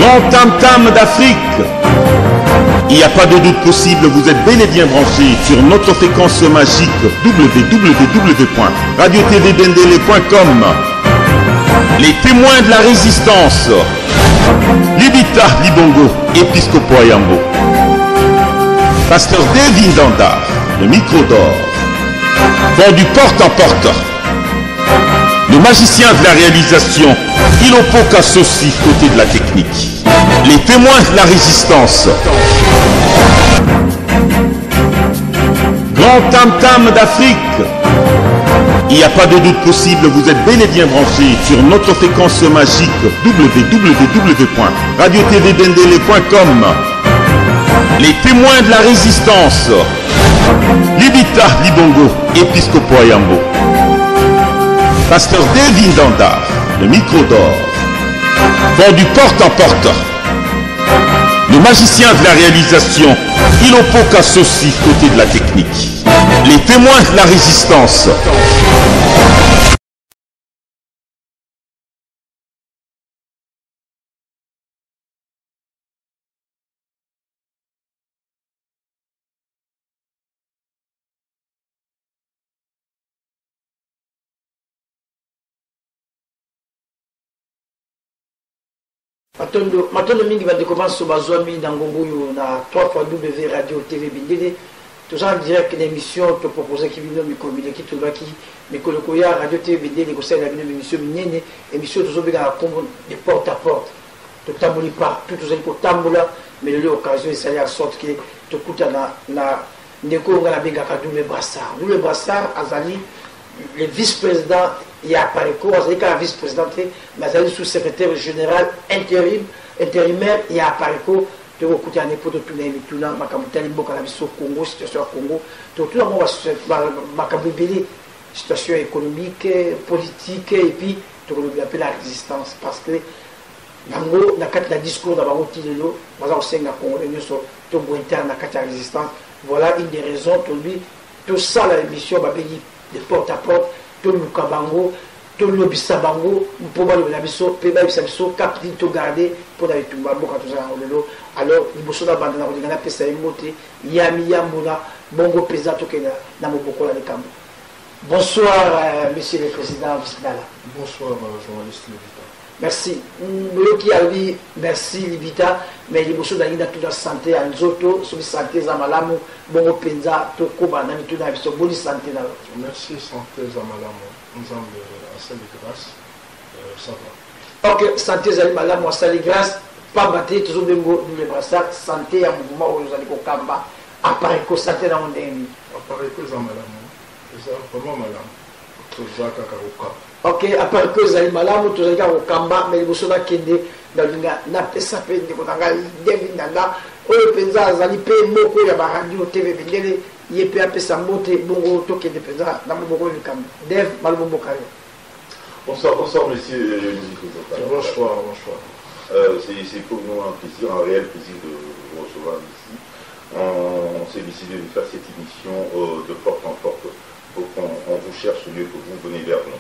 Grand tam-tam d'Afrique. Il n'y a pas de doute possible, vous êtes bel et bien branchés sur notre fréquence magique www.radiotvbendele.com. Les témoins de la résistance. Libita Libongo, Episcopo Ayambo. Pasteur David Danda, le micro d'or. Vent du porte en porte. Le magicien de la réalisation, Ilopoka Sossi, côté de la technique. Les témoins de la résistance. Grand tam-tam d'Afrique. Il n'y a pas de doute possible, vous êtes bel et bien branchés sur notre fréquence magique www.radiotvbendele.com. Les témoins de la résistance. Libita Libongo, Episcopo Ayambo. Pasteur David Danda, le micro d'or. Vent du porte en porte. Le magicien de la réalisation, Ilopoka Sossi, côté de la technique. Les témoins de la résistance. Matondo mingi va commencer bazwa mi na ngongoyo na 3xW radio TV Bindele. Tout en direct l'émission te proposer qui vient mi combiner qui tout baki mais que le koya radio TV Bindele ko sala une émission minene émission tout obéga comme de porte à porte. Tout tamboli pas tout ça ko tambola mais l'occasion ça ya sorte que te kuta na ndeko ngala benga ka double brassard azali le vice-président il y a par écho, c'est qu'un vice-président, mais il y a sous-secrétaire général intérimaire, il y a par écho, tu vas écouter un époux de tout le monde, tu vas Congo, situation au Congo, tout le monde va situation économique, politique, et puis tu vas appeler la résistance, parce que dans le discours de la routine de l'eau, on va aussi sur tout interne dans la résistance. Voilà une des raisons, tout ça, l'émission va payer de porte à porte. Tout le Kabango, tout le Bissabango, pour moi, le Bisso, Peba Bissabiso, Captain to garder, pour aller tout le monde, quand tout ça, alors, il faut que bandana, on a pesa emote, Yami Yamuna, Bongo Pesa, tout qu'il y a dans mon boko là, les Cambo. Bonsoir, monsieur le président Bisbala. Bonsoir, journaliste Libita. Merci. Qui a dit merci Libita, mais il faut que toute la santé à Nzoto, sur la santé Zamalamu, Bongo Penza, Tokoba, Nani tout la bonne santé là. Merci, santé Zamalamu, nous avons assez de grâce, ça va. Ok, santé Zamalamu, assez de grâce, pas battre, toujours bien le brassard, santé à mouvement où nous allons au Kamba, appareil que santé dans mon dernier. Appareil que Zamalamu, c'est vraiment malade, tout ça kakaruka. Ok, après que vous allez malade, vous allez au Kamba, mais vous savez qu'il y a na pesa peine de kotanga David Danda, oyo penza azali pe moko ya ba radio TV Bindele, yepe apesa mbote bongo toke de penza na moko le Kamba. Dev malbo kare. Bonsoir monsieur Bonsoir. C'est pour nous un plaisir, un réel plaisir de vous recevoir ici. On s'est décidé de faire cette émission de porte en porte pour qu'on vous cherche au lieu que vous venez vers nous.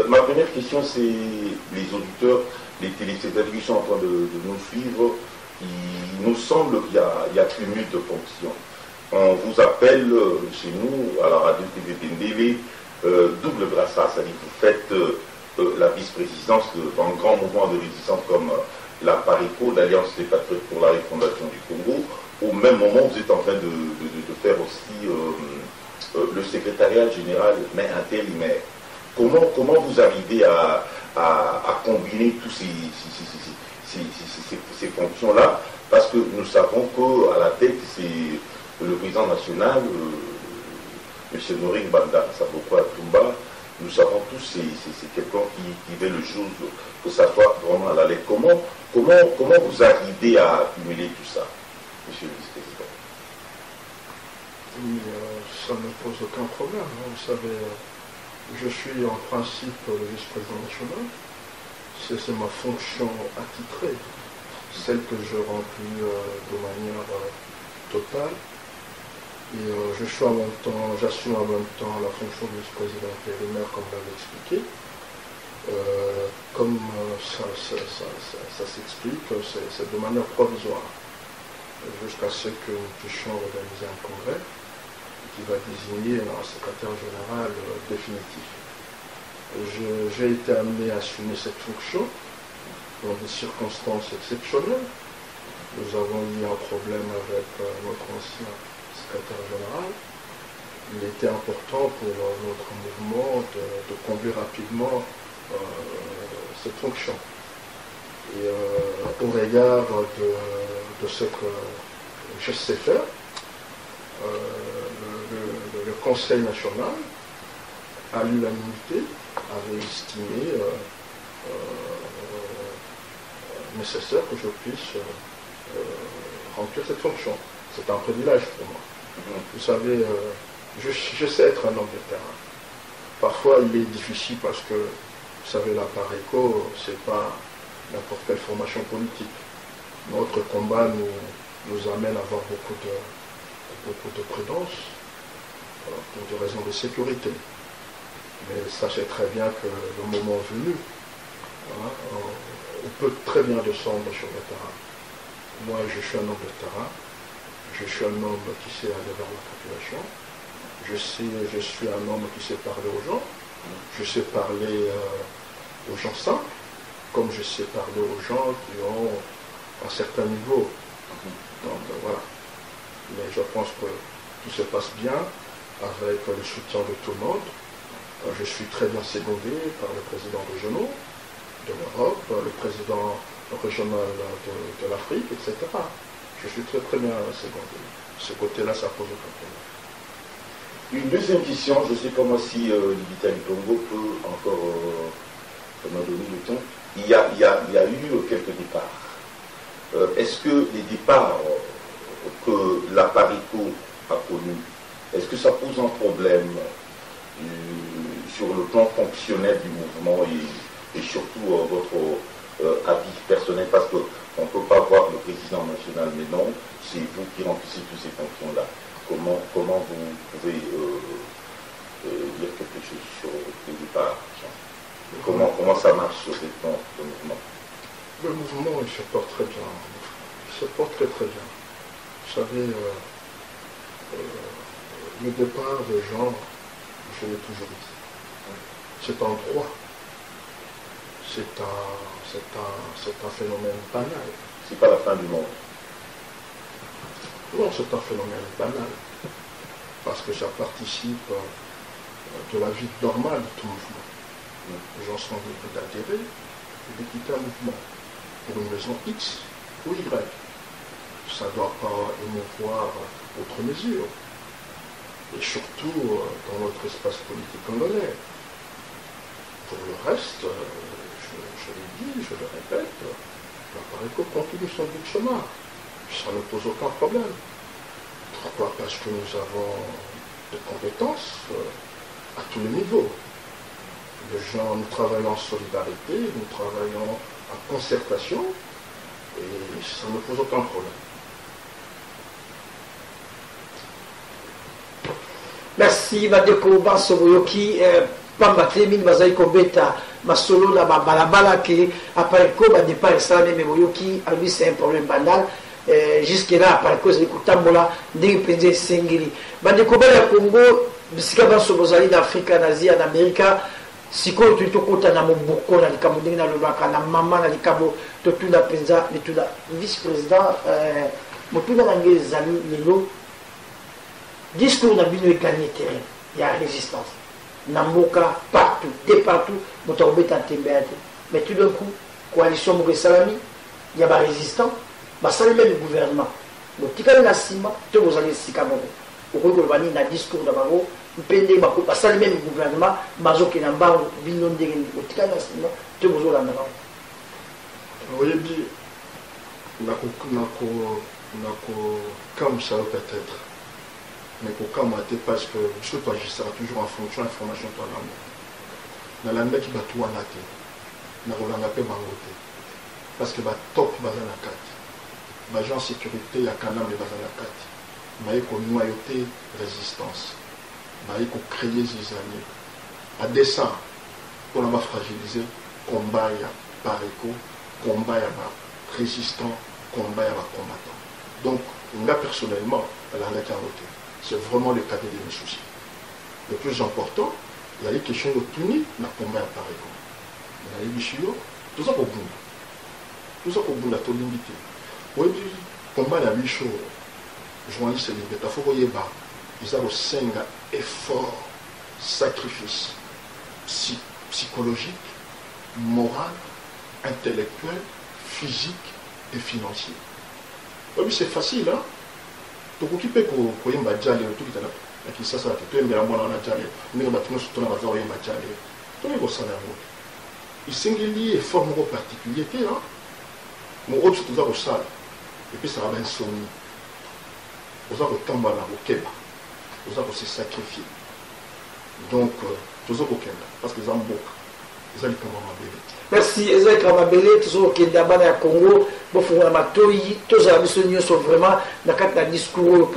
Ma première question, c'est les auditeurs, les téléspectateurs qui sont en train de nous suivre. Il nous semble qu'il y a cumul de fonctions. On vous appelle chez nous, à la radio TV Bindele, double brassard, c'est-à-dire que vous faites la vice-présidence d'un grand mouvement de résistance comme la PARECO, l'Alliance des Patriotes pour la refondation du Congo. Au même moment, vous êtes en train de faire aussi le secrétariat général, mais intérimaire. Comment vous arrivez à combiner tous ces fonctions-là? Parce que nous savons qu'à la tête, c'est le président national, M. Noring Banda Saboko Atumba. Nous savons tous c'est quelqu'un qui veut le jour que ça soit vraiment à la lettre. Comment vous arrivez à accumuler tout ça, M. le vice-président? Oui, ça ne pose aucun problème. Vous savez, je suis en principe le vice-président national. C'est ma fonction attitrée, celle que je remplis de manière totale. Et j'assume en même temps la fonction de vice-président intérimaire, comme vous l'avez expliqué. Comme ça s'explique, c'est de manière provisoire, jusqu'à ce que nous puissions organiser un congrès qui va désigner un secrétaire général définitif. J'ai été amené à assumer cette fonction dans des circonstances exceptionnelles. Nous avons eu un problème avec notre ancien secrétaire général. Il était important pour notre mouvement de conduire rapidement cette fonction. Et au regard de ce que je sais faire, le Conseil national, à l'unanimité, avait estimé nécessaire que je puisse remplir cette fonction. C'est un privilège pour moi. Vous savez, je sais être un homme de terrain. Parfois, il est difficile parce que, vous savez, la PARECO, ce n'est pas n'importe quelle formation politique. Notre combat nous amène à avoir beaucoup de prudence pour des raisons de sécurité. Mais sachez très bien que le moment venu, on peut très bien descendre sur le terrain. Moi, je suis un homme de terrain. Je suis un homme qui sait aller vers la population. Je suis un homme qui sait parler aux gens. Je sais parler aux gens simples, comme je sais parler aux gens qui ont un certain niveau. Donc voilà. Mais je pense que tout se passe bien avec le soutien de tout le monde. Je suis très bien secondé par le président régional de l'Europe, le président régional de l'Afrique, etc. Je suis très très bien secondé. Ce côté-là, ça pose aucun problème. Une deuxième question, je ne sais pas moi si Libita Libongo peut encore me donner le temps. Il y a eu quelques départs. Est-ce que les départs que la PARECO a connus, est-ce que ça pose un problème sur le plan fonctionnel du mouvement et surtout votre avis personnel, parce qu'on ne peut pas voir le président national, mais non, c'est vous qui remplissez toutes ces fonctions-là. Comment vous pouvez dire quelque chose sur le départ? Comment ça marche sur ces plans de mouvement? Le mouvement, il se porte très bien. Il se porte très très bien. Vous savez, le départ des gens, je l'ai toujours dit, c'est un droit. C'est un phénomène banal. C'est pas la fin du monde. Non, c'est un phénomène banal. Parce que ça participe de la vie normale de tout mouvement. Les gens sont libres d'adhérer et de quitter un mouvement pour une raison X ou Y. Ça ne doit pas émouvoir autre mesure. Et surtout dans notre espace politique congolais. Pour le reste, je l'ai dit, je le répète, la PARECO continue son bout de chemin. Ça ne pose aucun problème. Pourquoi? Parce que nous avons des compétences à tous les niveaux. Les gens, nous travaillons en solidarité, nous travaillons en concertation, et ça ne pose aucun problème. Merci Badeko Bansoboyoki Pambate min bazai kobeta masolo na balabala ke PARECO ba départ ça mais Boyoki lui c'est un problème banal jusque là PARECO c'est kutambola ndenge penze sengili Badeko ba Congo bisika bansobozali d'Afrique en Asie en Amérique sikoyo tulitokota na moboko na likambo ndenge na lobaka na mama na likambo totunda penza litunda vice-président motunda na ngezali lelo discours n'a bien gagné terrain, il y a résistance. Namboka, partout, dès partout, nous avons été en Témbéade. Mais tout d'un coup, coalition Mouké Salami, il y a des résistants, mais ça même le gouvernement. Nous avons dit Sima, tout vous allez s'y camoufler. Au cours de un discours d'abord, nous pendez, ça même le gouvernement, Mazo Kenamba, Binon de Rennes, tout Sima, tout vous allez en avant. Vous voyez bien, comme ça peut-être. Mais pourquoi moi parce que je serai toujours en fonction de l'information de l'amour. Dans la qui va tout en athée, dans la paix bangoté. Parce que top va dans la carte. Les gens en sécurité, il y a quand même les va dans la carte. Il y a une noyauté résistance. Il y a créer des années. À dessein, pour la fragiliser, combat ya pareco, combat ya résistant, combat ya combattant. Donc moi personnellement c'est vraiment le cadet de mes soucis. Le plus important, il y a les questions de punir la combat à pareco. Il y a les bichio, tout ça pour bout. Tout ça pour bout la tout limité. Oui, combat la bichio, journaliste liberté, il faut qu'il y ait ils ont 5 efforts, sacrifices psychologiques, moral, intellectuel, physique et financier. Oui, c'est facile, hein? Tu peux occuper pour y aller, tout qui est là, qui ça, tu peux me la monnaie en aller, mais tu peux surtout la faire y aller. Tu peux le salaire. Il s'engage effort particulier, hein? Mon autre, c'est tout ça au salaire. Et puis ça va bien sonner. Vous avez tomber dans le Québec. Vous avez se sacrifier. Donc, tout ça au Québec. Parce qu'ils ont beaucoup. Ils ont le Kamabélé. Merci, Ezek Kamabélé. Tout ça au Québec, au Congo. Bon, il faut tous les amis sont vraiment dans le discours.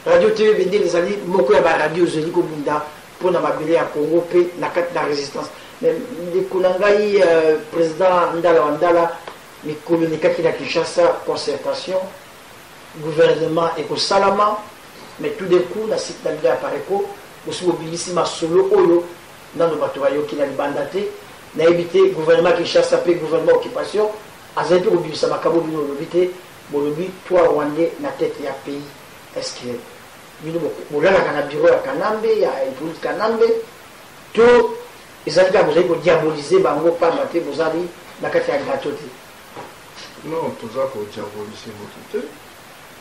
Radio TV Bendé, les amis, beaucoup de radio, je dis pour Namabélé à Congo, puis la résistance. Mais les Kounangaï, président Ndala, mais communiqué qui a Kinshasa, concertation. Gouvernement et au Salama, mais tout d'un coup, la site d'Albé à Pareco, aussi mobilisé ma solo Oyo, dans le bateau qui a bandaté, n'a évité gouvernement qui chasse après gouvernement occupation, a zéro mobilisé ma cabo bino l'obité, bon le but, toi Rwandais, la tête et à pays, est-ce que nous là, il y a un bureau à Kanambe, il y a un police Kanambe, tout, les amis, vous avez diaboliser, vous avez pas maté, vous avez la carte à gratuité. Non, tout ça pour diaboliser notre tête.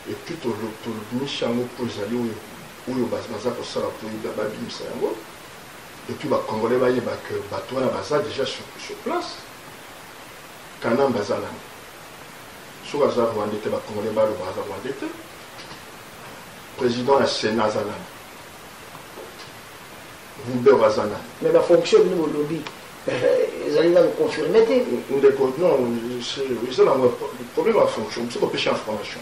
Et puis tout le Michango pour les alliés où il y a pour ça pour et puis les Congolais va y que bateau na déjà sur place. Kanam bazala. Sur Gaza Rwanda te Congolais va le Gaza Rwanda te. Président la Sénat zala. Vous bazana. Mais la fonction de nous lobby. Ils allaient nous confirmer. Non, c'est le problème de la fonction, c'est qu'on peut changer information.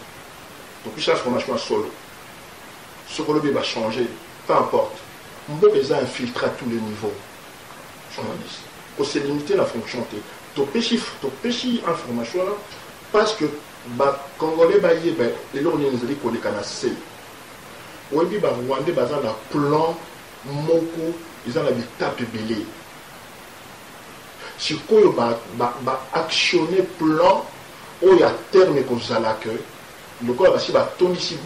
Donc, il change formation solo. Ce que le bébé va changer, peu importe. On peut les infiltrer à tous les niveaux. Journaliste. On s'est limité la fonction. Tu péchi information là, parce que quand on est baillé, les gens nous dit qu'on est canacé. On dit que Rwanda a un plan, moko, ils ont la tape belé. Si on va actionner plan, il y a terme qu'on a là que. Le corps va tomber ici,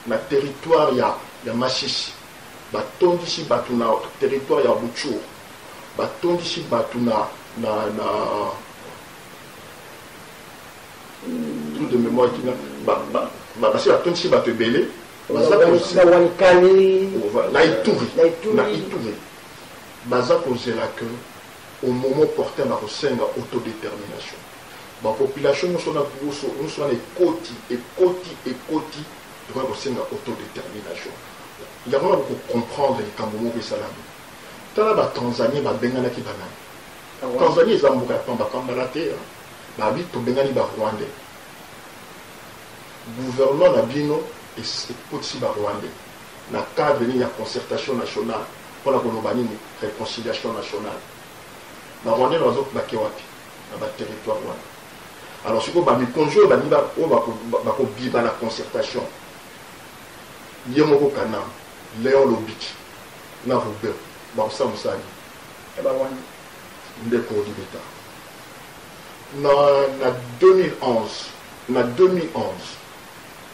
le territoire, il y a Massis, va tomber ici, le territoire, il y a Bouchour, va tomber ici, tout de mémoire qui n'a va tomber ici, te belé, la Itouvé, baza poser la queue au moment opportun, va ressentir autodétermination. La population, nous sommes les côtés et doit aussi une autodétermination. Il y a vraiment beaucoup comprendre les Camerounais et Salam. Dans la Tanzanie, il y a Bengana qui banane. Tanzanie, il y a beaucoup de Kambalate. Il y a Bengani Rwandais. Le gouvernement a bino et aussi Rwandais. Dans le cadre de la concertation nationale, pour la réconciliation nationale. Dans Rwandais, nous avons Bakewati, dans le territoire rwandais. Alors, si vous avez conjoint, vous avez la concertation. Yemoko Kanam, Léon Lobich, Navoube, Bamsa Moussani, et Ndeko Odibeta. En 2011,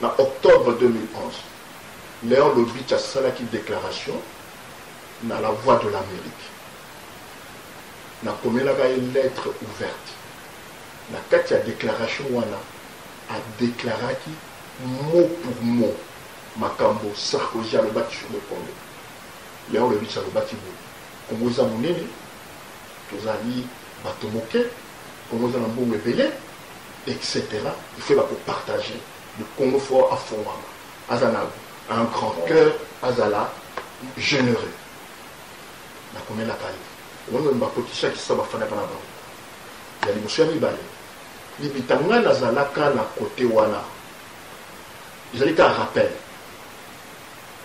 en octobre 2011, Léon Lobich a fait une déclaration dans la voix de l'Amérique. Il a commis une lettre ouverte. La carte de déclaration a déclaré mot pour mot Makambo Sarkozy a le bâti sur le Congo. Léon Lobich a le bâti Congo Zamounene, Tozali Batomoke, Congo Zalambo Mebele, etc. Il faut partager le Congo fort à fond. Azana un grand cœur, Azala généreux. La commune la taille. On a un petit qui s'est fait il y a des monsieur Nibale. Les bitanga nazalaka na côté wana. Ils allaient un rappel.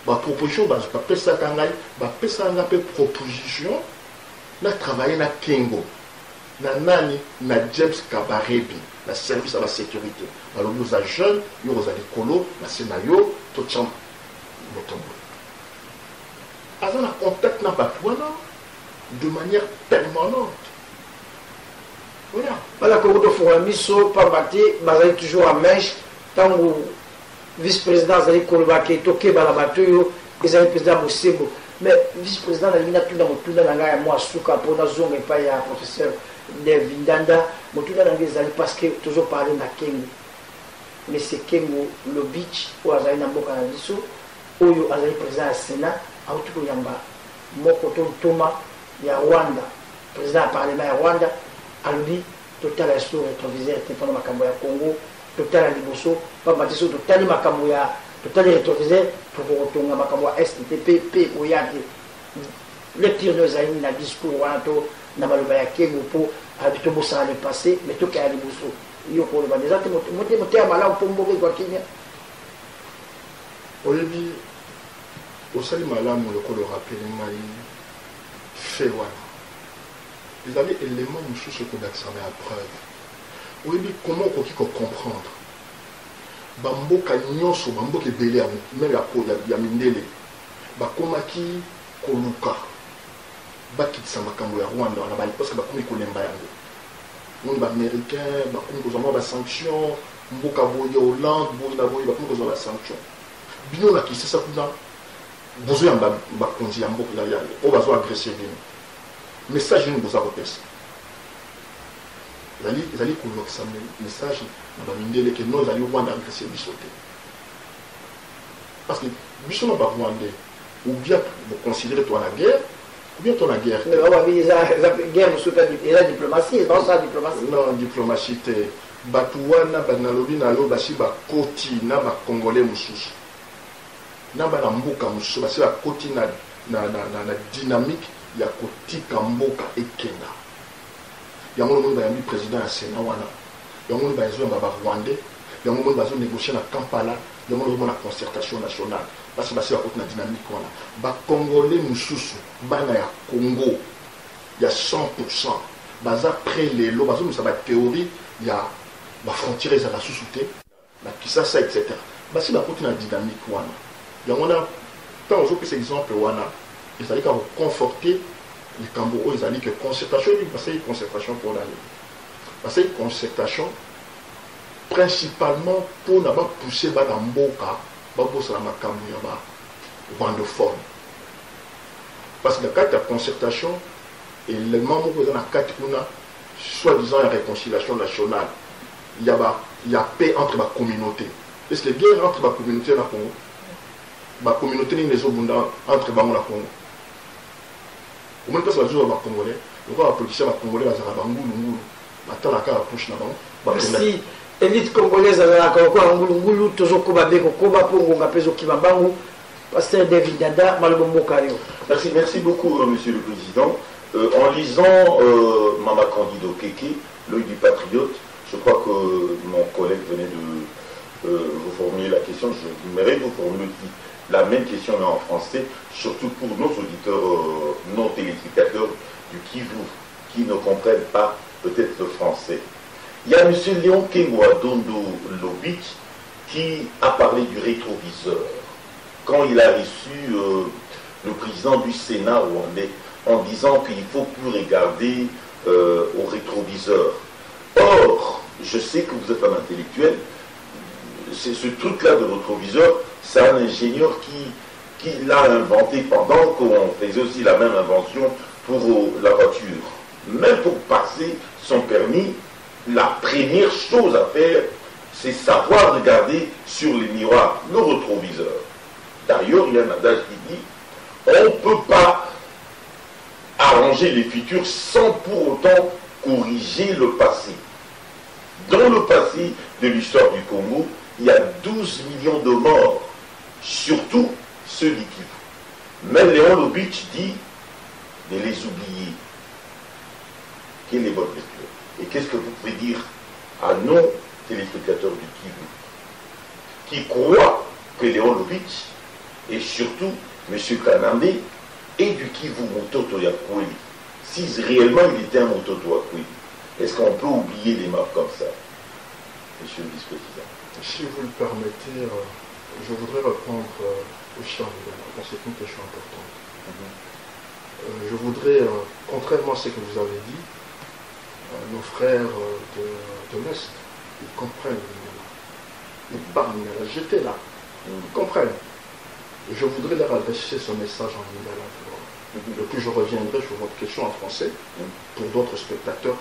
Ma proposition, je peux faire une proposition, na travailler na Kengo. na nani na James Kabarebi na service à la sécurité alors nous a jeunes yo ozali kolo na senayo to cham motombo azana contact na batwana de manière permanente voilà que vous fera miso pas battre bazali toujours à mèche tango vice-président azali koloba ke toke bala batoyo ezali président Mosembo mais vice-président na lina tunda motunda na ngai ya moi suka pona zonga pa ya professeur David Ndanda motunda na ngai ezali parce que toujours parler na Kengo mais c'est Kengo le beach ou azali na mboka na biso oyo azali président ya Sénat autuko yamba moko to toma ya Rwanda président ya parlement ya Rwanda alobi total ya sur rétroviseur te pendant makambo ya Congo total ya liboso pa batiso total makambo ya total rétroviseur pour retonga makambo ya STP oyate lecture nos amis na discours wana to na maloba ya Kengo po habito bosa le passé mais to ka liboso yo ko le déjà te moté mala po mboke kwa Kenya oyebi osali malamu le ko le rappeler mai fait wana ils avaient éléments mosusu ko d'accéder à preuve oyebi comment ko kiko comprendre bamboka nyonso bamboka ebele ya même ya mindele bakomaki koluka bakitisa makambo ya Rwanda wana bali parce que bakomi kolemba yango monde baaméricain bakomi kozwa basanction mboka boye Hollande boye na boye bakomi kozwa basanction bino na kisisa kuna bozo ya bakonzi ya mboka ya o bazo agresser bino message ni boza kopesa ezali kolokisa message na bamindele ke no ezali Rwanda agresser biso te parce que biso na barwandais ou bien vous considérez toi la guerre ou bien toi la guerre mais on va dire la guerre sous la diplomatie c'est pas ça diplomatie non diplomatie te batu wana banalobi na lo basi ba koti na ba congolais mususu na ba mboka mususu basi ba koti na dynamique ya kotika mboka ekenda yango monde ba yami président ya Sénat wana yango ba zo ba Rwandais yango monde ba zo négocier na Kampala yango monde na concertation nationale parce que basi ba koti na dynamique wana ba congolais mususu bana ya Congo ya 100% baza près lelo bazo musa ba théorie ya ba frontière za la sous-souté la Kisasa etc basi ba koti na dynamique wana yango na tant aux autres exemple wana ils allaient conforter les Cambo ils allaient que concertation ils passaient concertation pour l'année parce que concertation principalement pour n'a pas pousser ba na mboka ba bossa la makambo ya ba rwandophone parce que la carte de concertation et les membres dans la carte kuna soi-disant la réconciliation nationale il y a paix entre la communauté est-ce que les guerres entre la communauté et la Congo la communauté ni les obunda entre bango la Congo au moins parce que les autres congolais le quoi la politicien congolais bazala bangulu batala ka approche na bango merci élite congolaise la quoi ngulu toujours ko ba beko ko ba pongo ngapezo kibabangu pasteur David Ndanda malobo mokario merci beaucoup monsieur le président en lisant Mama Candido Keke l'œil du patriote je crois que mon collègue venait de vous formuler la question je voudrais vous formuler la même question mais en français, surtout pour nos auditeurs, nos téléspectateurs du Kivu, qui ne comprennent pas peut-être le français. Il y a M. Léon Kengwa Dondo Lobich qui a parlé du rétroviseur. Quand il a reçu le président du Sénat rwandais en disant qu'il ne faut plus regarder au rétroviseur. Or, je sais que vous êtes un intellectuel, c'est ce truc-là de rétroviseur, c'est un ingénieur qui l'a inventé pendant qu'on faisait aussi la même invention pour la voiture. Même pour passer son permis, la première chose à faire, c'est savoir regarder sur les miroirs, le rétroviseur. D'ailleurs, il y a un adage qui dit, on ne peut pas arranger les futurs sans pour autant corriger le passé. Dans le passé de l'histoire du Congo, il y a 12 millions de morts, surtout ceux du Kivu. Même Léon Lobich dit de les oublier. Quelle est votre lecture? Et qu'est-ce que vous pouvez dire à nos téléspectateurs du Kivu qui croient que Léon Lobich et surtout M. Kanambe est du Kivu Mototo Yakweli, si réellement il était un Mototo Yakweli? Est-ce qu'on peut oublier des marques comme ça, monsieur le vice-président? Si vous le permettez, je voudrais répondre au cher parce que c'est une question importante. Je voudrais, contrairement à ce que vous avez dit, nos frères de l'Est, ils comprennent. Ils parlent, j'étais là. Ils comprennent. Et je voudrais leur adresser ce message en lingala. Et puis je reviendrai sur votre question en français pour d'autres spectateurs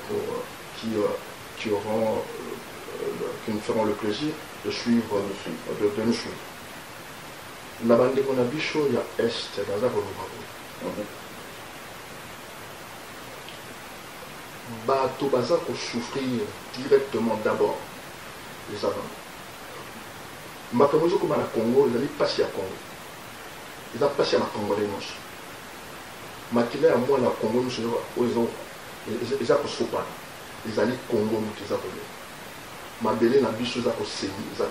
qui nous feront le plaisir de suivre, de nous suivre. La bande de Monabicho, il y a Est, dans la bateau baza pour souffrir directement d'abord les avant. Makamozo comme à la Congo, ils allaient passer à Congo. Ils ont passé à la Congolais. Makile à moi la Congo, ils ont sopa. Ils allaient Congo, ils ont Mabele na biso za ko seni, ils ont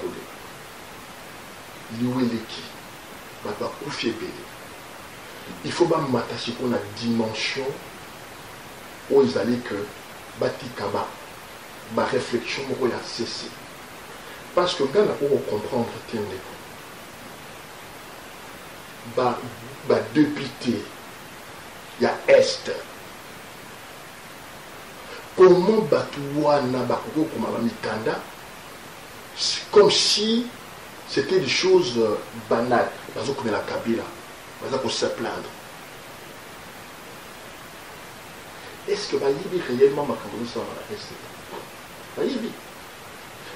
liweleki. Baba koufi ebele. Il faut pas m'attacher pour la dimension où ils allaient que Batikaba, ma réflexion a cessé. Parce que quand on comprendre député, il y a Est. Comment Batouana Bakoko Mikanda, c'est comme si c'était des choses banales. Par exemple, comme la Kabila, par exemple, pour se plaindre. Est-ce que Bayibi réellement m'a cambré ça dans la Est? Bayibi.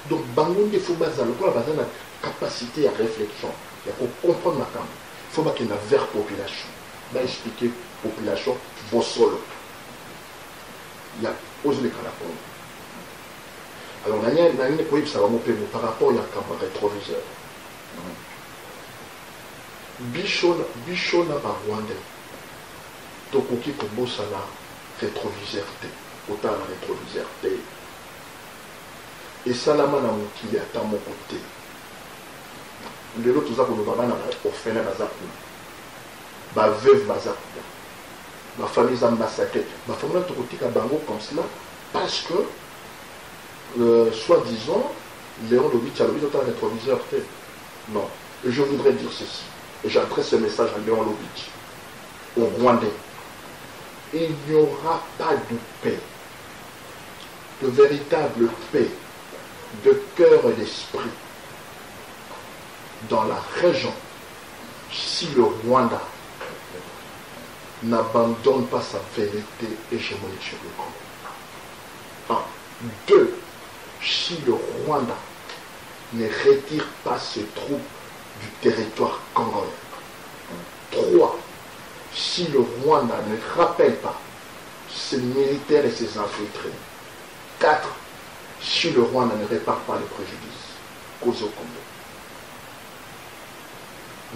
Donc, Bangoun, il faut baser la capacité à réflexion. Il faut comprendre ma cambre. Il faut qu'il y ait une vraie population. Il faut expliquer la population, vos sols. Il y a osé les canapons. Alors, il y a une ça va m'opérer par rapport à la cambre rétroviseur. Bichon n'a pas Rwandais. Donc, on quitte le beau salaire. Rétroviseur T, autant la rétroviseur T. Et Salama n'a moukili à mon côté. Les autres, nous avons offert la Zakou. Ma veuve Mazakou. Ma famille a massacré. Ma famille a été à Bango comme cela parce que, soi-disant, Léon Lobitch a le autant rétroviseur T. Non. Et je voudrais dire ceci. Et j'adresse ce message à Léon Lobitch, au Rwandais. Il n'y aura pas de paix, de véritable paix, de cœur et d'esprit dans la région si le Rwanda n'abandonne pas sa vérité hégémonique sur le Congo. 1. 2. Si le Rwanda ne retire pas ses troupes du territoire congolais. 3. Si le Rwanda ne rappelle pas ses militaires et ses infiltrés. 4. Si le Rwanda ne répare pas les préjudices causés au Congo.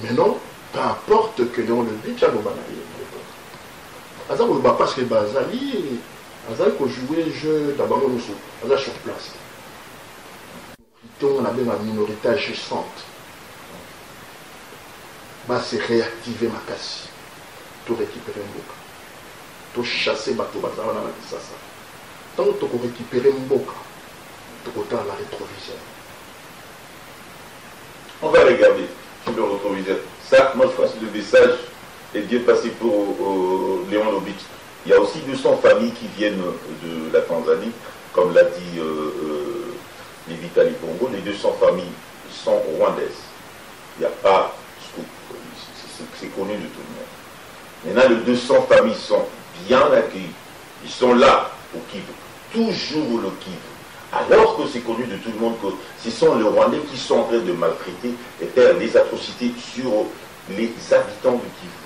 Mais non, peu importe que dans le but, il y a parce que Bazali, Bazali peut jouer le jeu d'abord sur place. On a bien une minorité agissante. C'est réactiver ma casse. Tout récupérer Mboka. Tout chasser Bato Bazala dans la Kisasa. Tant que tu récupérer Mboka, tu autant la rétroviseur. On va regarder sur le rétroviseur. Ça, moi je pense que le message est bien passé pour Léon Lobitch. Il y a aussi 200 familles qui viennent de la Tanzanie, comme l'a dit Levita Libongo. Les 200 familles sont rwandaises. Il n'y a pas scoop. C'est connu de tout le monde. Maintenant, les 200 familles sont bien accueillies. Ils sont là au Kivu. Toujours le Kivu. Alors que c'est connu de tout le monde que ce sont les Rwandais qui sont en train de maltraiter et faire des atrocités sur les habitants du Kivu.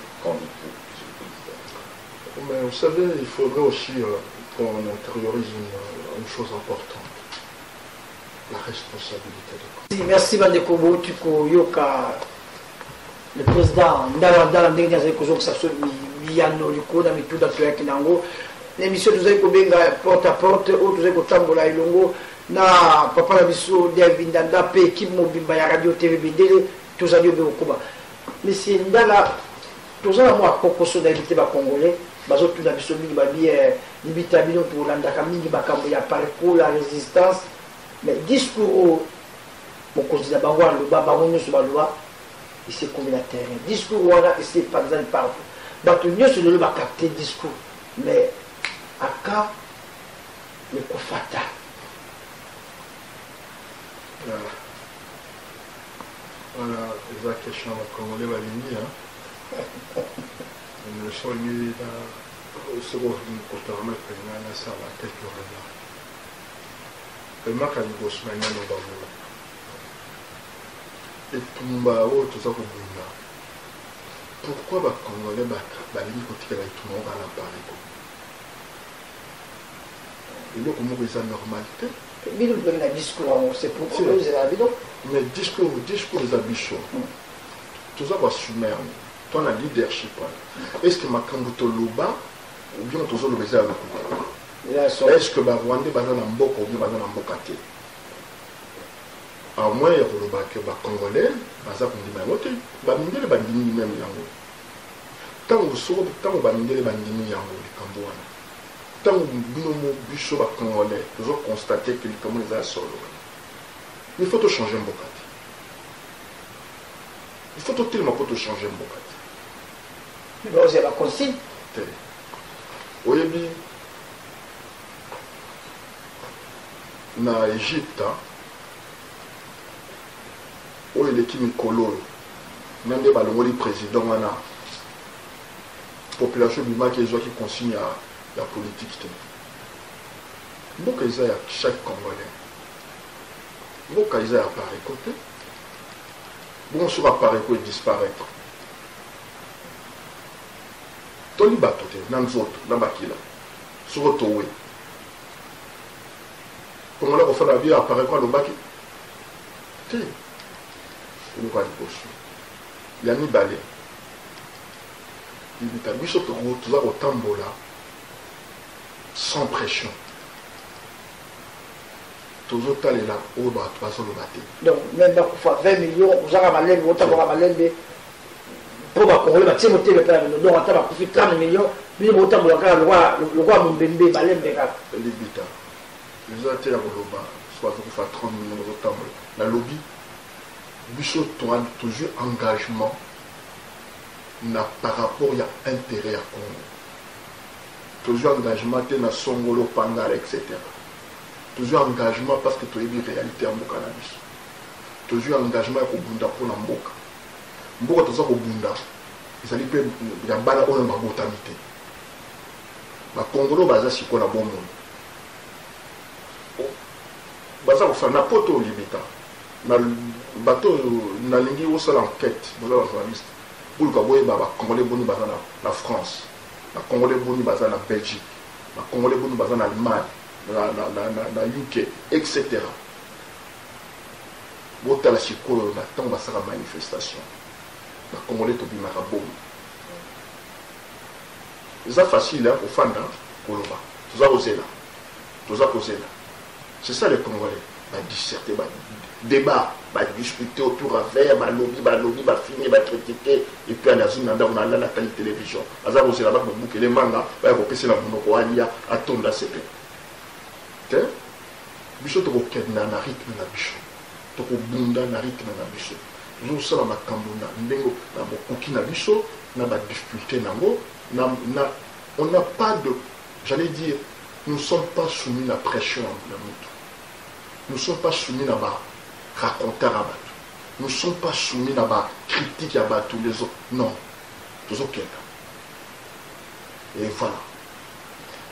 Mais vous savez, il faudrait aussi qu'on intériorise une chose importante. La responsabilité de quoi. Merci Bandeko Botuko Yoka. Le président dans la dernière année que ça se Miano Liko dans tout d'actuel Kinango l'émission nous avons benga porte à porte ou nous avons tambola ilongo na papa la biso David Ndanda pe équipe mobimba ya radio TV Bindele tous à Dieu Beokuba mais c'est ndala tous à moi kokoso d'invité ba congolais bazotuna biso mingi babi libita bino tolandaka mingi makambo ya parcours la résistance mais discours mokonzi na bango aloba bango nyonso baloba ese komi na terrain discours wana ese epanzani partout bato nyonso lelo bakapte discours mais aka ekofata voilà eza question ya bakongole balingi soki kotama mpenza nasala quelque regard emaka liboso na ngai nobabula etumba oyo toza kobunda pourquoi bakongole balingi kotikela etumba oyo bana pareko eloko moko eza normal te bino mpenge na discours yango c'est pourquoi ozela bino mais discours eza biso toza basumere to na leadership wana est ce que makambo toloba ou bien tozoloba eza ya lokuta est ce que barwandais baza na mboka ou bien baza na mboka te à moins ya koloba ke bacongolais baza kondima yango te bamindele bandimi meme yango ntango bamindele bandimi yango likambo wana ntango bino biso bacongolais tozoconstate ke likambo eza ya solo il faut tochanger mboka te il faut totelema mpo tochanger mboka te oza baconsigne te oyebi na Égypte oyo eleki mikolo oyo na nde balongoli président wana population bimaki ezwaki consigne ya politique te mboka eza ya chaque congolais mboka eza ya pareko te bongo soki apareko edisparaître toli bato te na nzoto na bakila soki towe kongola kofana babi apareko alobaki te eloko ya liboso ya mibale libita biso toza kotambola sans pression tozotalela oyo bato bazoloba te donc même bakufa 20 millions ozaka malembe otamboka malembe mpo bakongole batie moteme mpe na bino donc ata bakufi 30 millions bino botambola kaka lokwa mombembe malembe kaka libita eza te ya koloba so bazokufa 30 millions bazotambola nalobi biso toa toujours engagement na par rapport ya intérêt ya Congo toujours engagement te na songolo pangala etc toujours engagement parce que toyebi réalité ya mboka na biso toujours engagement ya kobunda mpona mboka toza kobunda ezali mpe ya bana oyo babotami te bakongolo baza sikoyo na bomoi baza kofana na poto olimita na bato nalingi osala enquête boza bajournaliste boluka boyeba bakongolais boni baza na France bakongolais boni baza na Belgique bakongolais boni baza na Allemagne na UK etc botala sikoyo na ntango basaka manifestation bakongolais tobimaka bomi eza facile kofanda koloba toza kozela c'est ça les congolais badisserter débat badiscuter autour à verre balobi bafini bacritiquer et puis anazwi na ndako na lala tali télévision aza kozela bakobukele manga baya kopesela monoko alia atonda sepe te biso tokokenda na rythme na biso tokobunda na rythme na biso tozosala makambo na ndenge na bokoki na biso na badifficulté nango on n'a pas de, j'allais dire, nous ne sommes pas soumis à la pression de la moto. Nous ne sommes pas soumis à la raconter à battre. Nous ne sommes pas soumis à la critique à battre tous les autres. Non. Tous autres. Et voilà.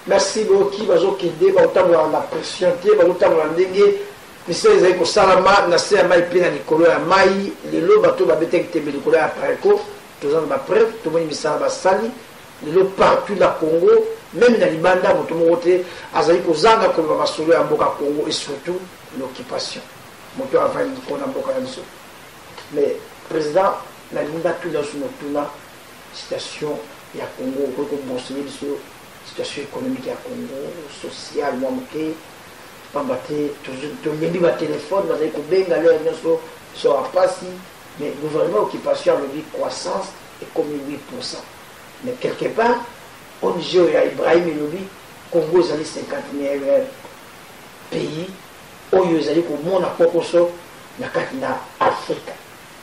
Merci beaucoup. Bazo kende bautamo na pression te bautamo na ndenge misele zai ko salama na se mai pena likolo ya mai lelo bato ba beteki te likolo ya pareko tozana ba preuve to moni misala ba sali lelo partout na Congo même na libanda moto moko te azali kozanga koloba masolo ya mboka Congo et surtout l'occupation moto avandi kona mboka na biso mais président na linda tuna suno tuna situation ya Congo ko bonseli biso situation économique ya Congo sociale moi moke pambate toujours yebi ba téléphone bazali kobenga leo nyonso so apasi mais gouvernement occupation a dit croissance et comme 8%. Mais quelque part, ONG ya Ibrahim Elobi Congo ezali 51e pays oyo ezali komona pokoso na kati na Afrika.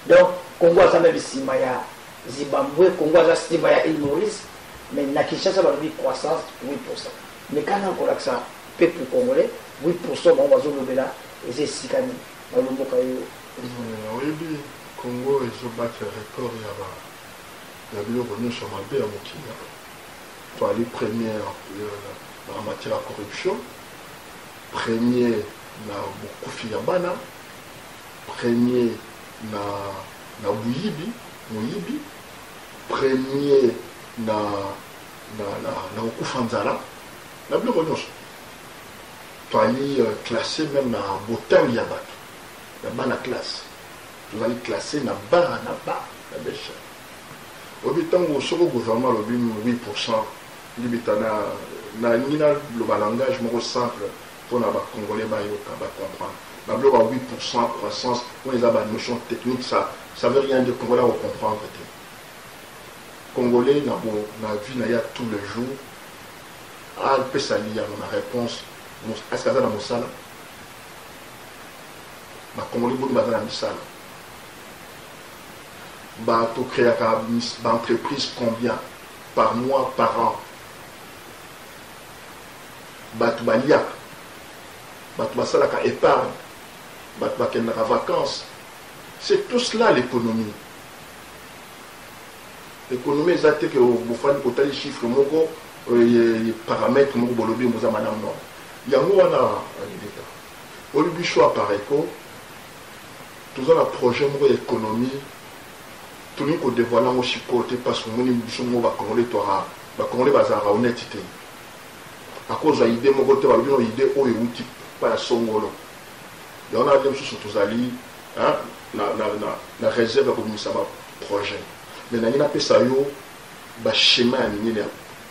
Donc Congo aza même sima ya Zimbabwe, Congo aza sima ya Île Maurice, mais na Kinshasa balobi croissance 8%. Mais quand on a ça peuple congolais 8% bon bazolobela eza esikani balomboka yo. Oui, Congo ezobattre record ya biloko nyonso mabe ya mokili. Toali premier en matière de corruption, premier na bokufi ya bana, premier na muyibi, premier na okufa nzala, na biloko nyonso. Toali classé même na botangi ya bato, na bana classe. Toali classé na ba na besha. Obi tango soko gouvernement lobi 8%. Libitana na nina le langage moko simple pour na ba congolais ba yoka ba comprendre. Na bloc à 8% croissance, on les a ba notion technique ça veut rien dire congolais on comprendre. Congolais na vie na ya tous les jours. Ah peut s'allier à ma réponse. Est-ce que ça na mosala? Ba congolais bon ba na misala. Ba to créer ba entreprise combien par mois par an? Batu baliak, batu basalaka épargne, batu bakendaka vacances. C'est tout cela l'économie. L'économie exacte que vous faites les chiffres, les paramètres, les bolobi, les madame non. Il y a un l'État. Au lieu choix par écho, tout ça, le projet de l'économie, tout le monde dévoile au chicoté parce que nous sommes Congolais bazara honnêteté. À cause de l'idée, mon côté, l'idée où il pas la songolo. Il y en a des choses tous ali, la réserve comme ça projet. Mais il y a ça yo, ba schéma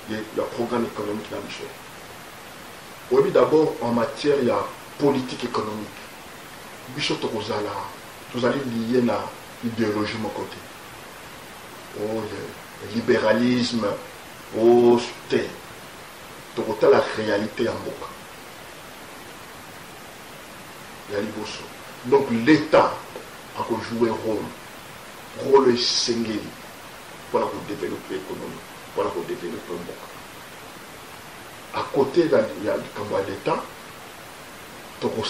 le programme économique dans le chose. Oui, d'abord en matière il y a politique économique. Bicho tokozala, tous ali lié na idéologie mon côté. Oh, le libéralisme, oh, c'était la réalité en boca. Donc l'État a joué un rôle singulier pour développer l'économie, pour développer le boca. À côté de l'État, il y a une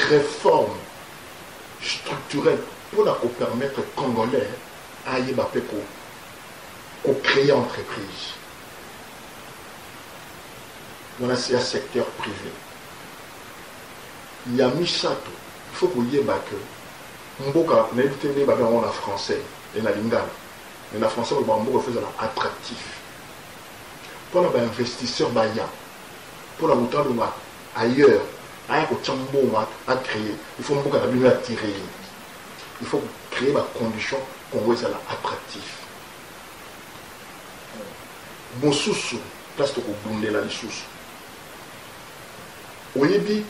réforme structurelle pour permettre aux Congolais à créer une entreprise. Dans le secteur privé. Il y a Misato. Il faut que vous ayez que Mboka, on a français et na lingala. Mais la français, on va faire attractif. Pour les investisseurs, pour la montagne ailleurs, à créer. Il faut que attirer. Il faut créer des conditions qu'on voit attractif. Bon sous place de bounder la sous. Oui,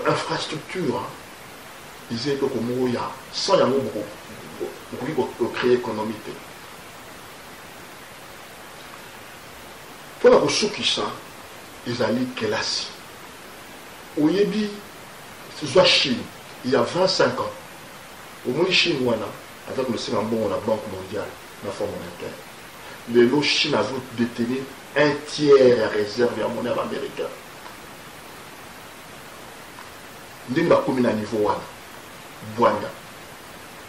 infrastructure, ils disent que il y a 100 ans pour créer économique. Pour la ressource qui ça, ils allaient Kelasi. Oui, c'est Chine, il y a 25 ans. Au moins Chine, avec le Singapour, la Banque mondiale, la Fonds monétaire. Les lots Chine a détenu un tiers à réserve à monnaie américaine. Nous avons mis à niveau wana Bwanda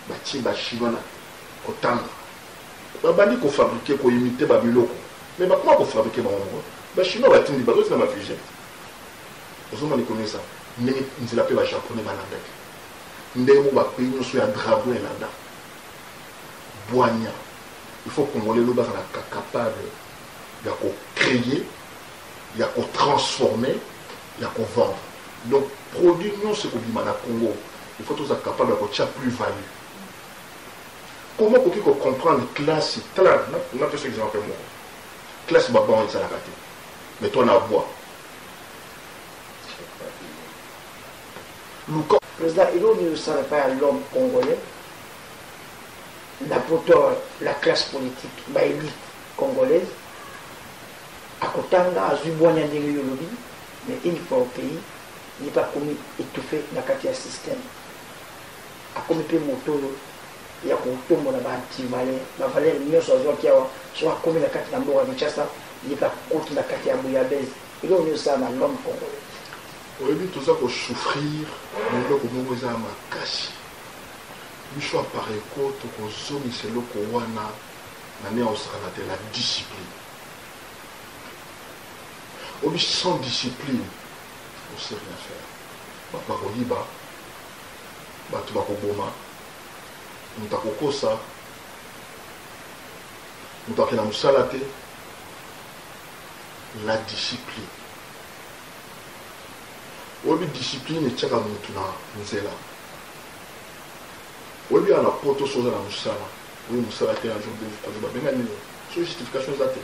batimba chinois kotanga babandi ko fabriquer ko imiter babiloko mais comment ko fabriquer ba chinois batindi bazo na mafije ozo mani connaît ça mais nzela pe ba japonais bananda ndemo ba pays no so ya dragon elanda Bwanya il faut qu'on le loba na capable de créer il y a qu'on transformer il y a qu'on vendre. Donc, produire non ce qu'on dit à Congo, il faut tous être capable de faire plus-value. Comment qu'on comprend la classe, on a fait ce exemple moi. Classe baban et ça la raté. Mais toi on a bois. Le président, il ne serait pas l'homme congolais, la classe politique, élite. congolaise, à Kotanga, à Zubouania Lobby, mais une fois au pays, il n'est pas commis étouffé dans le système. À commis peu motolo, il y a un tombe là-bas, anti-valère, la valeur, il soit commis la carte d'Amboura de Chassa, il n'est pas contre la carte d'Ambouyabèze. Il y a ça dans l'homme congolais. Oui, tout ça pour souffrir, mais là, comme vous avez ma cache. Il faut appareil côte, qu'on zone, c'est là qu'on a la discipline. Oui, sans discipline, on ne sait rien faire. Bah, Koliba, bah, tu vas Koboma, on t'a Kokosa, on t'a Kena Moussalate, la discipline. Oui, discipline et tchaka moutuna, nzela. Oui, on a poto sur la Moussala. Oui, Moussala était un jour de Benani. C'est une justification exacte.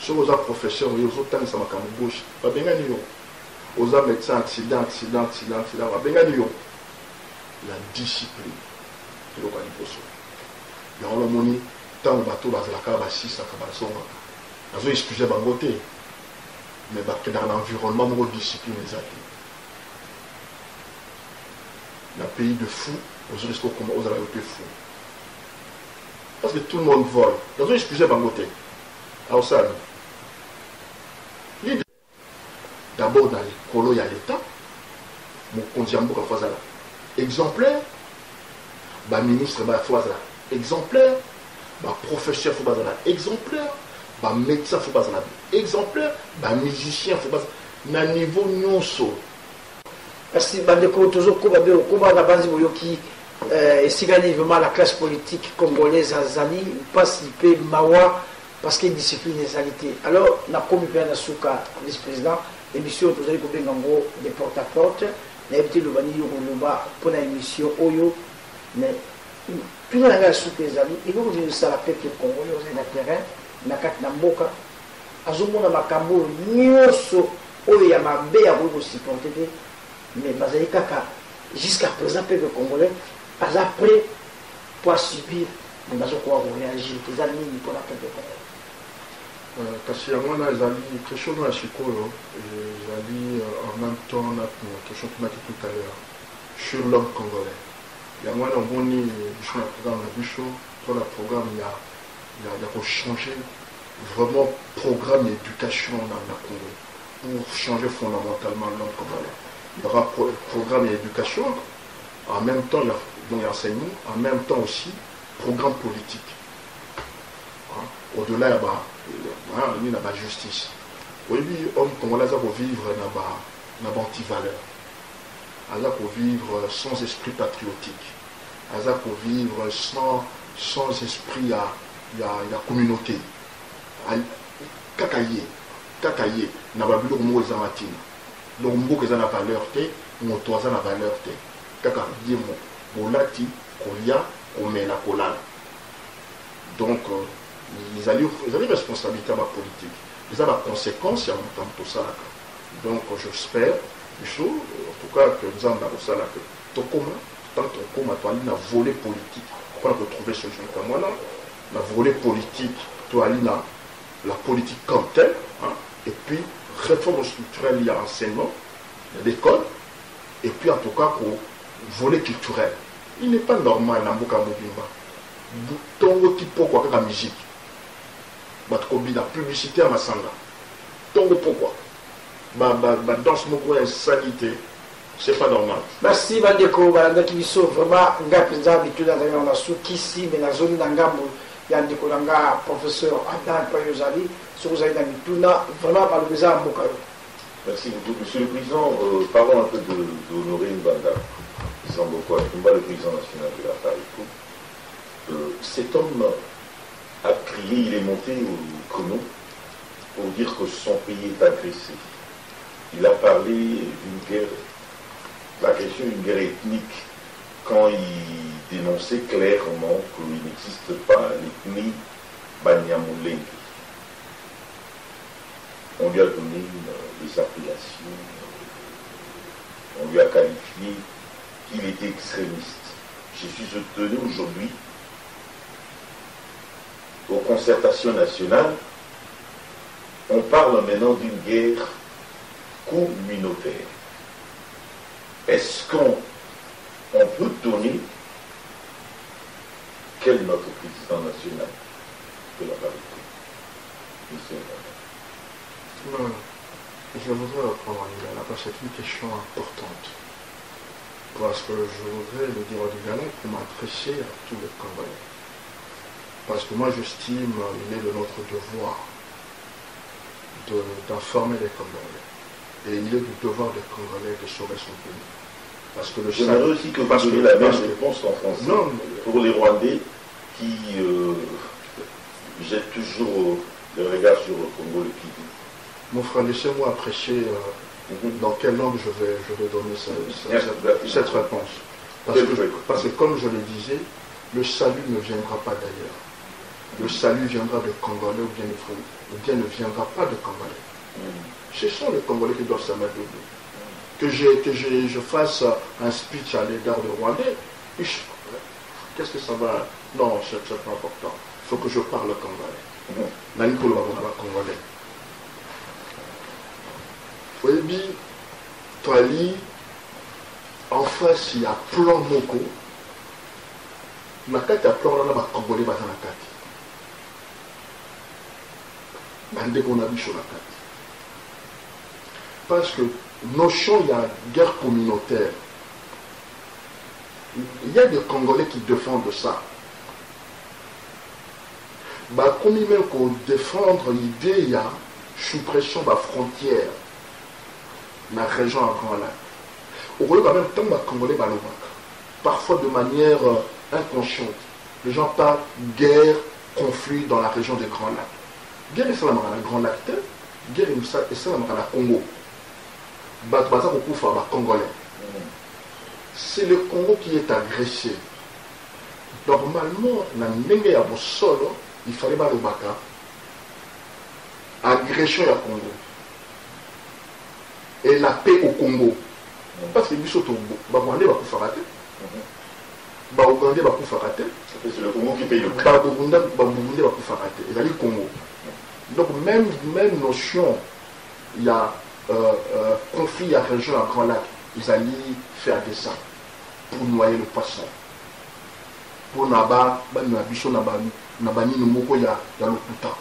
Si vous êtes professeur, vous êtes temps de ma gauche. Pas Benani. Vous êtes médecin, accident. Pas Benani. La discipline. C'est le cas du poisson. Il y a un moni, tant de bateau, la cave à 6 à Kabasonga. Vous avez excusé Bangote. Mais dans l'environnement, vous avez discipline exacte. Un pays de fous, vous avez été fous. Parce que tout le monde vole. Vous avez excusé Bangote. Alors ça, d'abord dans les colos, il y a l'État. Mon condiambo a fait ça. Exemplaire, le ministre a fait ça. Exemplaire, le professeur a fait ça. Exemplaire, le médecin a fait ça. Exemplaire, le musicien a fait ça. Dans le niveau nyonso. Merci, Bandeko, toujours Koba la base Boyoki, Sigani vraiment la classe politique congolaise à Zali, passe il peut Mawa parce qu'il discipline les alités. Alors, na komi pe na souka vice-président, émission tous allez couper gango des porte-à-porte, na évité le bani yoroba pour la émission Oyo, mais tout le monde souka les ali, il faut que ça la peuple congolais aux terrain, na kat na mboka, azomona makambo nyoso oyo ya mabe ya ko supporter. Mais jusqu'à présent, le peuple congolais pas prêt pour subir, mais nous avons réagir. Les amis pour la peuple congolais. Parce que moi, les amis, quelque chose dans la psychologie, les amis, en même temps, on a quelque chose qu'on a dit tout à l'heure, sur l'homme congolais. Il y a moi, on a dit, sur le programme, sur le programme, il y a pour changer vraiment programme d'éducation dans la Congo, pour changer fondamentalement l'homme congolais. Il y aura un programme d'éducation, en même temps, il y a enseignement, en même temps aussi, programme politique. Au-delà, il y a la justice. Oui, l'homme congolais va vivre dans l'antivaleur. Il va vivre sans esprit patriotique. Il va vivre sans esprit à la communauté. Kakaye, n'a pas vu le mot Zamatine. Donc, mbo que ça n'a valeur, mon toit ça n'a valeur, kaka yemo, bolati, kolia, komena kolana. Donc, ils ont une responsabilité à ma politique. Ils ont la conséquence en tant que ça. Donc, j'espère, en tout cas, que nous avons ça là, que tout commun, tant que commun, tu as une volée politique, pour retrouver ce genre comme moi là, la volée politique, tu as la politique comme telle, hein, et puis réforme structurelle, il y a enseignement, il y a l'école, et puis en tout cas pour volet culturel. Il n'est pas normal dans Mboka Mobimba. Tongo tipo quoi que la musique. Batkobi la publicité à Massanga. Tongo pourquoi? Danse moko insanité. C'est pas normal. Merci Bandeko, Balanda Kibiso, vraiment, Ngapinza, habitude dans la Soukisi, mais la zone d'Angambo, Yandeko Langa, professeur Adam Payozali, sur vous avez dans Mituna, vraiment par le président Mbokayo. Merci beaucoup. Monsieur le Président, parlons un peu d'Honoré Mbanda, Zambokwa, le président national de la FARECO. Cet homme a crié, il est monté au chrono pour dire que son pays est agressé. Il a parlé d'une guerre, l'agression d'une guerre ethnique, quand il dénonçait clairement qu'il n'existe pas l'ethnie Banyamulenge. On lui a donné des appellations, on lui a qualifié qu'il était extrémiste. Je suis étonné aujourd'hui aux concertations nationales, on parle maintenant d'une guerre communautaire. Est-ce qu'on peut donner quel est notre président national de la parité? Non, je voudrais reprendre en Lingala parce que c'est une question importante. Parce que je voudrais le dire en Lingala pour m'adresser à tous les Congolais. Parce que moi j'estime il est de notre devoir d'informer les Congolais. Et il est du devoir des Congolais de sauver son pays. Parce que le J'aimerais aussi que vous donniez la même réponse en français. Non, pour les Rwandais qui jettent toujours le regard sur le Congo, le Kivu. mon frère, laissez-moi apprécier dans quelle langue je vais donner cette réponse. Parce que comme je le disais, le salut ne viendra pas d'ailleurs. Le salut viendra de Congolais ou bien ne viendra pas de Congolais. Ce sont les Congolais qui doivent se mettre debout. Que je fasse un speech à l'égard de Rwandais, qu'est-ce que ça va? Non, c'est pas important. Il faut que je parle Congolais. Nani pour le Congolais. Oui, Toali, en face, il y a plan Moko. Nakati a plan là, Congolais, Nakati. Parce que notion, il y a guerre communautaire. Il y a des Congolais qui défendent ça. Comme il même qu'on défendre l'idée, il y a suppression de la frontière dans la région à Grand Lac. Au lieu quand même tant les Congolais parfois de manière inconsciente. Les gens parlent guerre, conflit dans la région des Grands Lacs. Guerre est ça dans la Grand Lac, guerre est ça dans la Congo. Congolais. C'est le Congo qui est agressé. Normalement, il fallait pas le baka. Agression au Congo. Et la paix au Congo. Parce que nous sommes au Rwandais, c'est le Congo qui paye le prix. Le Congo. Donc même notion, il y a conflit à région à Grand Lac, ils allaient faire des sacs pour noyer le poisson. Pour Naba, Nabiso Nabani, Nabani Nomoko, il y a le Pouta.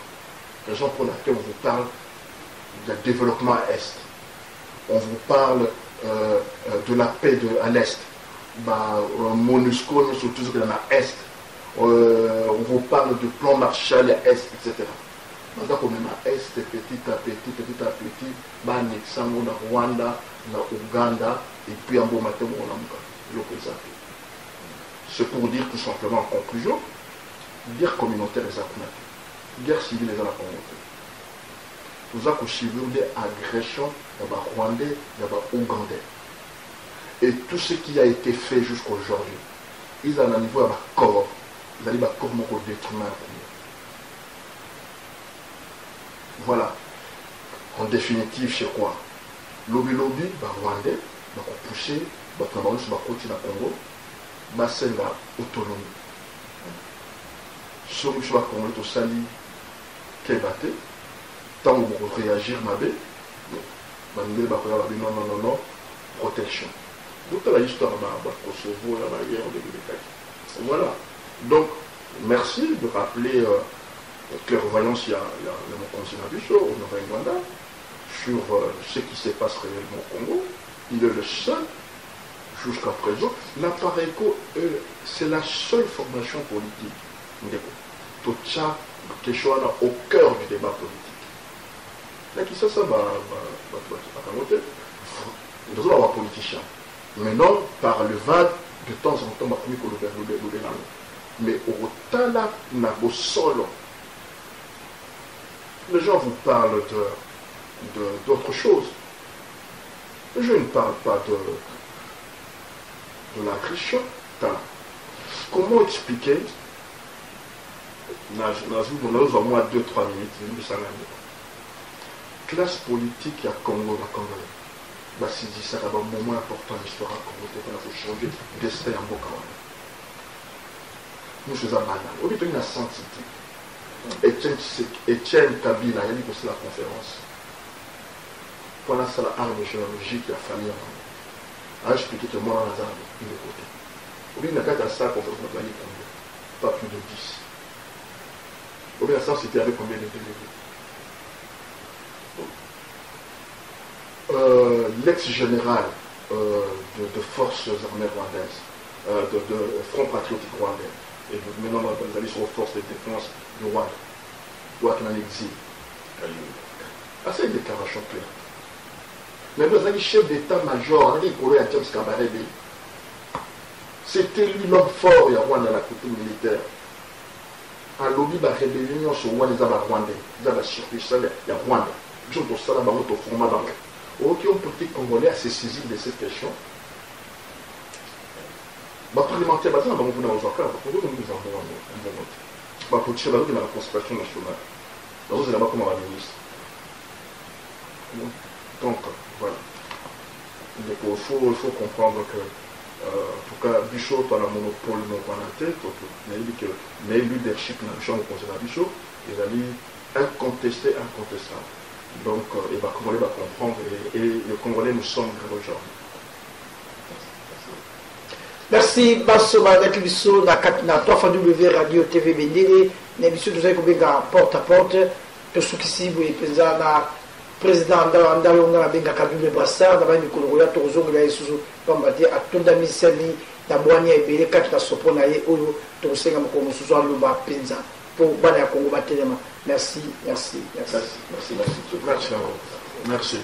Raison pour laquelle on vous parle du développement à l'Est. On vous parle de la paix à l'Est. MONUSCO, surtout ce qu'il y a à l'Est. On vous parle du plan Marshall à l'Est, etc. Donc, on a Est, petit à petit, Nexango, na Rwanda, na Ouganda, et puis en Bomatembo, on a c'est pour dire tout simplement en conclusion, guerre communautaire et zakunati, guerre civile et la communauté. Nous avons suivi des agressions, il y a Rwandais, il y a Ougandais. Et tout ce qui a été fait jusqu'à aujourd'hui, ils ont un niveau à corps, ils ont corps pour détruire. Voilà. En définitive, c'est quoi? Lobby, Rwandais, pousser, Cameroun, côté la Congo, c'est la autonomie. Ce que je vais Congo, Sali, Kébate, tant que vous réagir, non, protection. Donc, la histoire de Kosovo, la guerre de l'État. Voilà. Donc, merci de rappeler. Clairvoyance, il y a mon conseiller Bichot, au Nord-Rwanda, sur ce qui se passe réellement au Congo. Il est le seul, jusqu'à présent. L'appareil-co, c'est la seule formation politique. Tout quelque chose au cœur du débat politique. Là, qui ça va monter. Nous allons avoir politiciens. Maintenant, par le vague, de temps en temps, mais au Tala, n'a pas solo. Les gens vous parlent d'autre chose. Je ne parle pas de l'agression. Comment expliquer, nous avons moins 2-3 minutes, classe politique à Congo, c'est dit ça, un moment important de l'histoire à Congo, il faut changer destin en Bokawana. Nous faisons banal. Au lieu de la sainteté, Etienne Kabila, il y a dit que c'est la conférence. Pendant ça, l'arme géologique, il a fallu expliquer que moi, dans un de côté. Au bout de la carte à ça, conférence, on a gagné combien? Pas plus de 10. Au bout de ça, c'était avec combien de délégués? L'ex-général de forces armées rwandaises, de Front Patriotique Rwandais, et maintenant nous allons sur les forces de défense du Rwanda, ou à l'exil. C'est une déclaration claire. Mais nous avons le chef d'état-major, Henri Kouré à James Kabarebe. C'était lui l'homme fort, il y a Rwanda dans la côté militaire. À l'objet de la rébellion sur Rwanda, il y a Rwanda, il y a la surpuissance, il y a Rwanda. Je dois ça là-bas, au format d'anglais. Aucun politique congolais s'est saisi de cette question. Parlementaire, nous avons vu dans nos accords, nous avons vu dans nos accords. Pour tirer de la concertation nationale, nous avons vu comme la ministre. Donc, voilà. Donc, il faut comprendre que, en tout cas, Bichot a le monopole non pas la tête, mais il dit que le leadership dans le champ conseil de Bichot, il a dit incontesté, incontestable. Donc, les Congolais vont comprendre et les Congolais nous sommes aujourd'hui. Merci, Basso Badakibiso, na 3W Radio TV Bendele, l'émission de Zaykobenga porte à porte, tout ce qui s'y est présent na président Andalonga na Benga Kabule Brassard, na Mikoloya, Torozong, la Yesuzu, Pambati, à Tondami Sali, na Boania et Bele, 4 Soponaye, Oyo, Torosenga Mokomo, Suzan Luba, Penza, pour Bana Congo Batelema. Merci, merci, merci. Merci.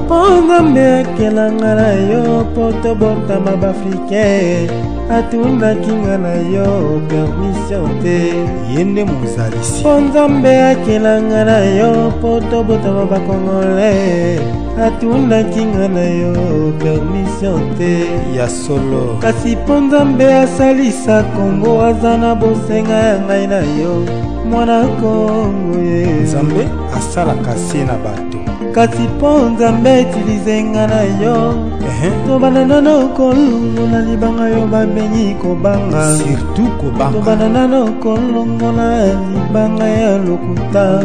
Pongambe akelanga na yo poto bota mabafrikain atunda kinga na yo permission te yende mozalisi Pongambe akelanga na yo poto bota mabakongole atunda kinga na yo permission te ya solo kasi Pongambe asalisa Kongo azana bosenga ya ngai na yo mwana Kongo ye Nzambe asalaka se na bato kasi po Nzambe utilize nga na yo tobana na kolongo na libanga yo babengi kobanga surtout kobanga tobana na kolongo na libanga ya lokuta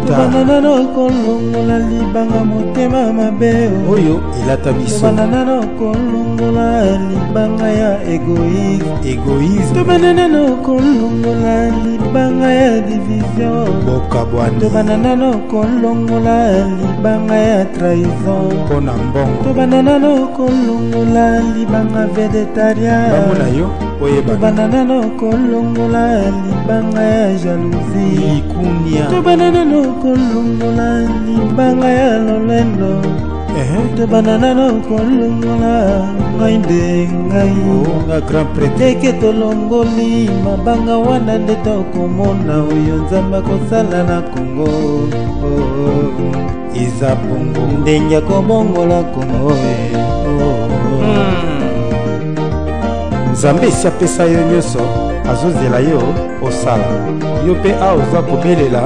tobana na kolongo na libanga motema mabe oyo elata biso tobana na kolongo na libanga ya égoïsme tobana na kolongo na libanga ya division bokabwana tobana na kolongo na libanga ya trahison pona mbongo tobana na kolongo na libanga végétarien bamona yo oyeba tobana na kolongo na libanga ya jalousie ikunia tobana na kolongo na libanga ya lolendo tobana na kolongo na ngai nde ngai nga grand prêtre ke tolongoli mabanga wana nde tokomona oyo Nzambe akosala na Kongo eza bongo ndenge akobongola Kongo Nzambe esi apesa yo nyonso azozela yo osala yo mpe aoza kobelela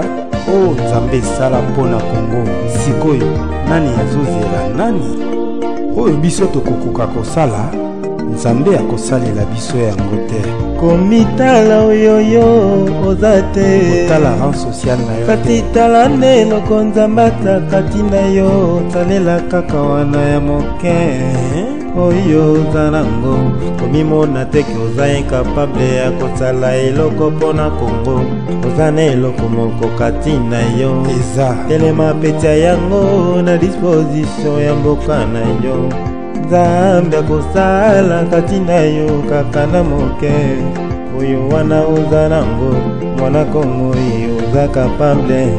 o Nzambe esala mpona Kongo sikoyo nani azozela nani oyo biso tokokoka kosala Nzambe akosalela biso yango te komitala oyoyo oza te otala rang social na yo kati tala nde eloko Nzambe atakati na yo talela kaka wana ya moke oyo oza nango komimona teke oza incapable ya kosala eloko mpona Kongo oza na eloko moko kati na yo eza telema petia yango na disposition ya mboka na yo Nzambe akosala kati na yo kaka na moke oyo wana oza nango mwana Kongo oza capable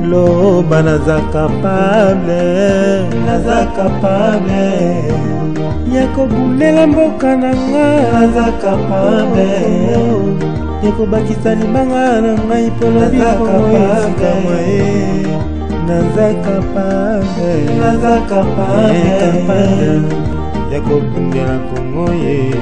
loba naza capable ya kobulela mboka na nga naza capable ya kobakisa libanga na ngai mpona bikongo esikama naza capable ya kobundela Kongo ye